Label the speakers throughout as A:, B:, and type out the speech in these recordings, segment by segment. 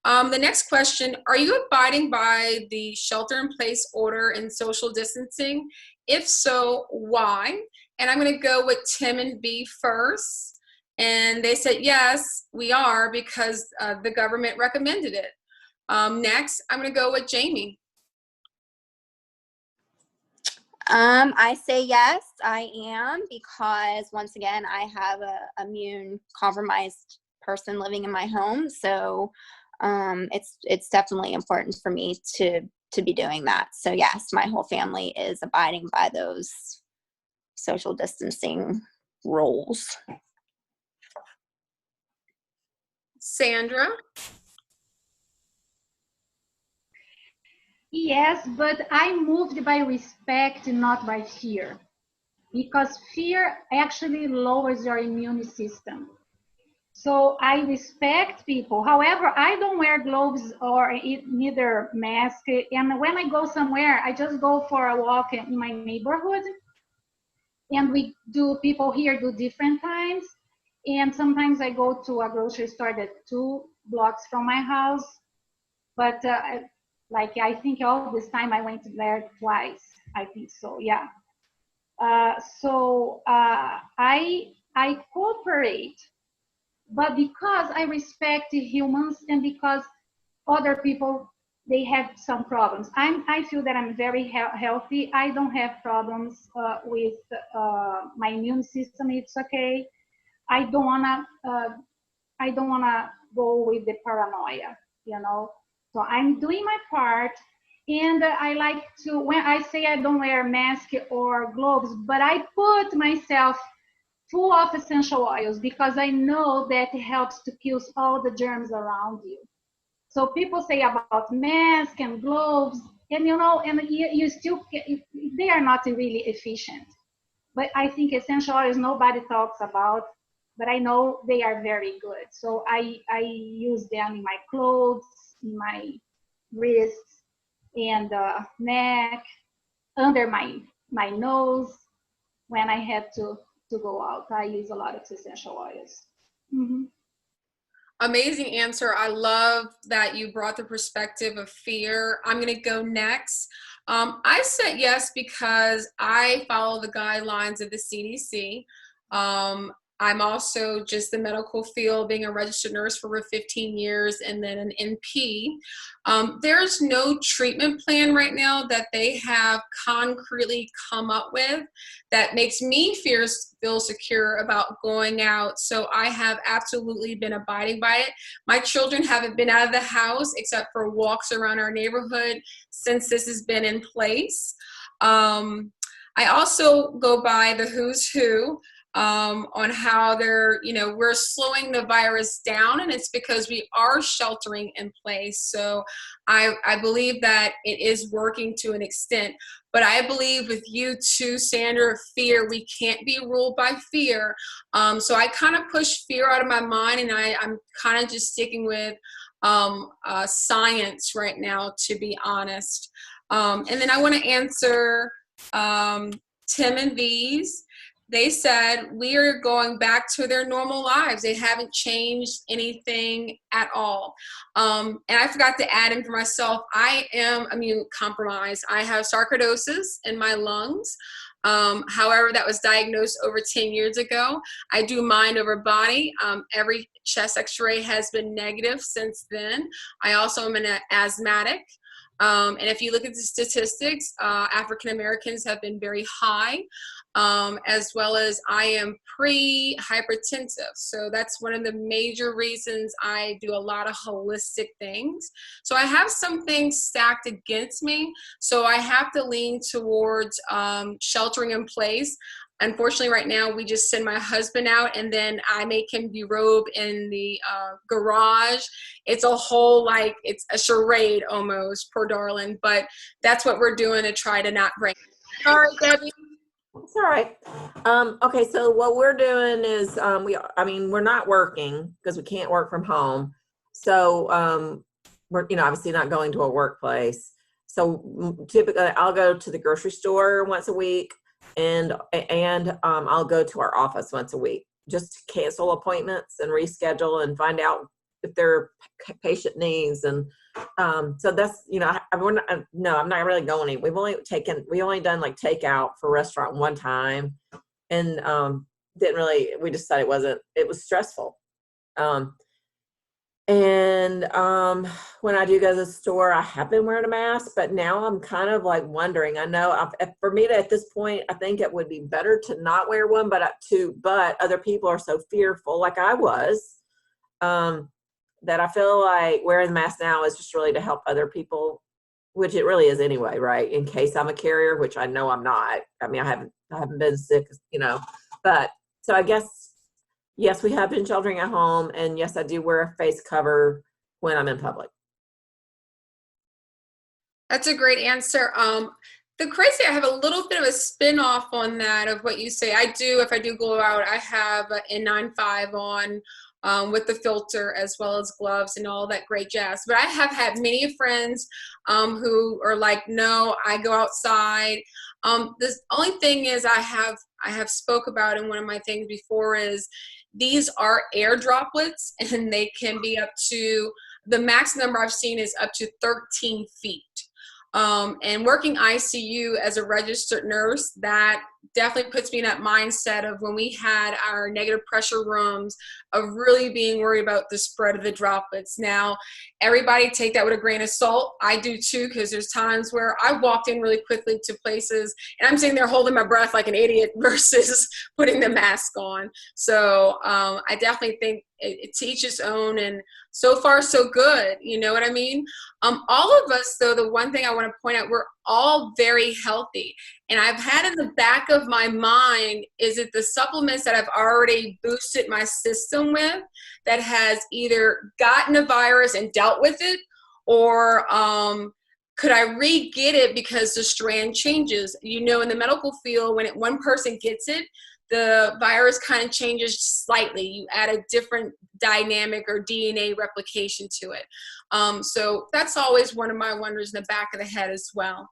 A: The next question, are you abiding by the shelter-in-place order and social distancing? If so, why? And I'm going to go with Tim and B first. And they said, yes, we are, because the government recommended it. Next, I'm going to go with Jamie.
B: I say yes, I am, because once again, I have a immune compromised person living in my home. So it's definitely important for me to be doing that. So yes, my whole family is abiding by those social distancing rules.
A: Sandra?
C: Yes, but I moved by respect, not by fear, because fear actually lowers your immune system. So I respect people. However, I don't wear gloves or neither mask. And when I go somewhere, I just go for a walk in my neighborhood. And people here do different times. And sometimes I go to a grocery store that's 2 blocks from my house. But I think all this time I went there twice. I think so, yeah. I cooperate, but because I respect humans and because other people, they have some problems. I feel that I'm very healthy. I don't have problems with my immune system. It's okay. I don't wanna go with the paranoia, you know. So I'm doing my part, and I like to, when I say I don't wear a mask or gloves, but I put myself full of essential oils because I know that it helps to kill all the germs around you. So people say about mask and gloves, and you know, and you still, they are not really efficient. But I think essential oils nobody talks about, but I know they are very good. So I use them in my clothes, in my wrists, and neck, under my nose. When I have to go out, I use a lot of essential oils. Mm-hmm.
A: Amazing answer. I love that you brought the perspective of fear. I'm going to go next. I said yes because I follow the guidelines of the CDC. I'm also just the medical field, being a registered nurse for over 15 years and then an NP. There's no treatment plan right now that they have concretely come up with that makes me feel secure about going out. So I have absolutely been abiding by it. My children haven't been out of the house except for walks around our neighborhood since this has been in place. I also go by the who's who on how they're, we're slowing the virus down, and it's because we are sheltering in place. So I believe that it is working to an extent, but I believe with you too, Sandra, fear, we can't be ruled by fear. So I kind of push fear out of my mind, and I'm kind of just sticking with science right now, to be honest. And then I want to answer Tim and V's. They said we are going back to their normal lives. They haven't changed anything at all. And I forgot to add in for myself, I am immune compromised. I have sarcoidosis in my lungs. However, that was diagnosed over 10 years ago. I do mind over body. Every chest x-ray has been negative since then. I also am an asthmatic. And if you look at the statistics, African Americans have been very high, as well as I am pre-hypertensive. So that's one of the major reasons I do a lot of holistic things. So I have some things stacked against me. So I have to lean towards sheltering in place. Unfortunately, right now, we just send my husband out, and then I make him derobe in the garage. It's a whole, it's a charade almost, poor darling. But that's what we're doing to try to not bring. Sorry, Debbie.
D: It's all right. Okay, so what we're doing is we're not working because we can't work from home. So we're obviously not going to a workplace. So typically, I'll go to the grocery store once a week. And I'll go to our office once a week just to cancel appointments and reschedule and find out if their patient needs. And so that's, you know, no, I'm not really going in. We only done like takeout for restaurant one time, and we decided it was stressful. When I do go to the store, I have been wearing a mask, but now I'm kind of like wondering. I know for me at this point, I think it would be better to not wear one, but other people are so fearful, like I was, that I feel like wearing the mask now is just really to help other people, which it really is anyway, right? In case I'm a carrier, which I know I'm not. I mean, I haven't been sick, you know, but so I guess, yes, we have been sheltering at home, and yes, I do wear a face cover when I'm in public.
A: That's a great answer. The crazy, I have a little bit of a spin off on that of what you say. If I do go out, I have an N95 on with the filter as well as gloves and all that great jazz. But I have had many friends who are like, no, I go outside. The only thing is I have spoke about in one of my things before is these are air droplets, and they can be up to, the max number I've seen is up to 13 feet. And working ICU as a registered nurse, that definitely puts me in that mindset of when we had our negative pressure rooms of really being worried about the spread of the droplets. Now, everybody take that with a grain of salt. I do too, because there's times where I walked in really quickly to places and I'm sitting there holding my breath like an idiot versus putting the mask on. So I definitely think it's each its own, and so far so good, you know what I mean? All of us, though, the one thing I want to point out, we're all very healthy. And I've had in the back of my mind, is it the supplements that I've already boosted my system with that has either gotten a virus and dealt with it, or could I re-get it because the strand changes? You know, in the medical field, when one person gets it, the virus kind of changes slightly. You add a different dynamic or DNA replication to it. So that's always one of my wonders in the back of the head as well.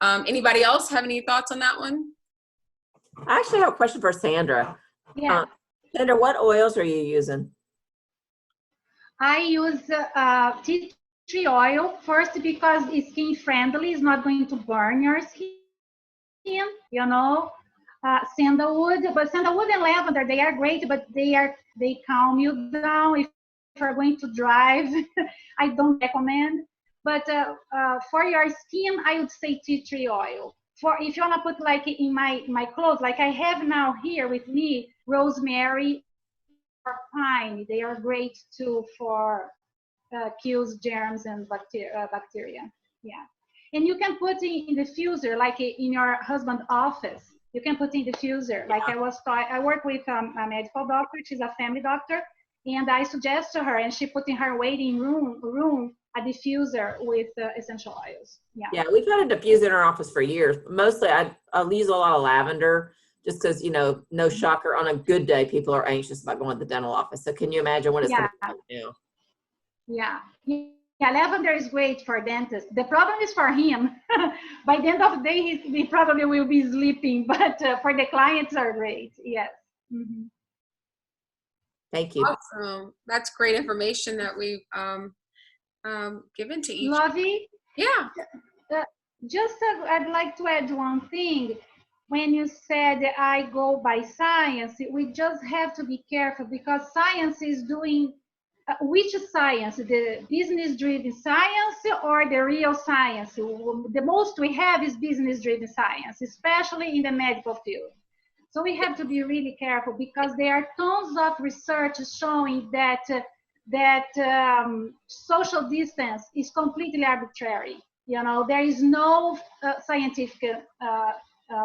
A: Anybody else have any thoughts on that one?
D: I actually have a question for Sandra.
C: Yeah.
D: Sandra, what oils are you using?
C: I use tea tree oil first because it's skin friendly. It's not going to burn your skin, you know. Sandalwood, but sandalwood and lavender, they are great, but they calm you down. If you're going to drive, I don't recommend. But for your skin, I would say tea tree oil. For if you wanna put like in my clothes, like I have now here with me, rosemary or pine, they are great too for kills germs and bacteria. Yeah, and you can put in the diffuser, like in your husband's office. You can put in the diffuser. Like I work with a medical doctor. She's a family doctor, and I suggest to her, and she put in her waiting room a diffuser with essential oils.
D: Yeah, we've had a diffuser in our office for years. Mostly, I use a lot of lavender, just because, you know, no shocker, on a good day, people are anxious about going to the dental office. So can you imagine what it's going to be like now?
C: Yeah, lavender is great for dentists. The problem is for him. By the end of the day, he probably will be sleeping, but for the clients are great. Yes. Mm-hmm.
D: Thank you.
A: Awesome. That's great information that we've given to each.
C: Lovie?
A: Yeah.
C: I'd like to add one thing. When you said I go by science, we just have to be careful because science is doing which science, the business-driven science or the real science? The most we have is business-driven science, especially in the medical field. So we have to be really careful because there are tons of research showing that social distance is completely arbitrary. You know, there is no scientific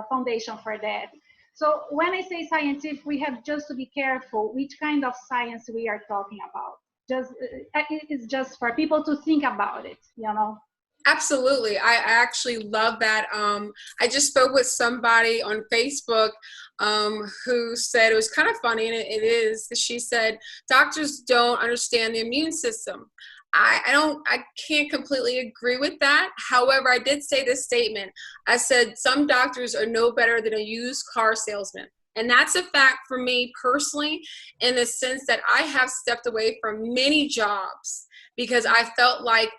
C: foundation for that. So when I say scientific, we have just to be careful which kind of science we are talking about. It's just for people to think about it, you know.
A: Absolutely. I actually love that. I just spoke with somebody on Facebook who said, it was kind of funny, and it is, she said, doctors don't understand the immune system. I can't completely agree with that. However, I did say this statement. I said, some doctors are no better than a used car salesman. And that's a fact for me personally, in the sense that I have stepped away from many jobs because I felt like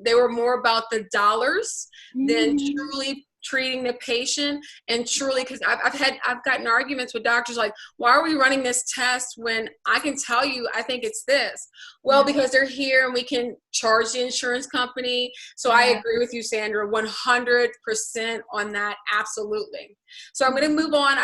A: they were more about the dollars than truly treating the patient, and truly, because I've gotten arguments with doctors like, why are we running this test when I can tell you I think it's this? Well, because they're here and we can charge the insurance company. So I agree with you, Sandra, 100% on that. Absolutely. So I'm going to move on.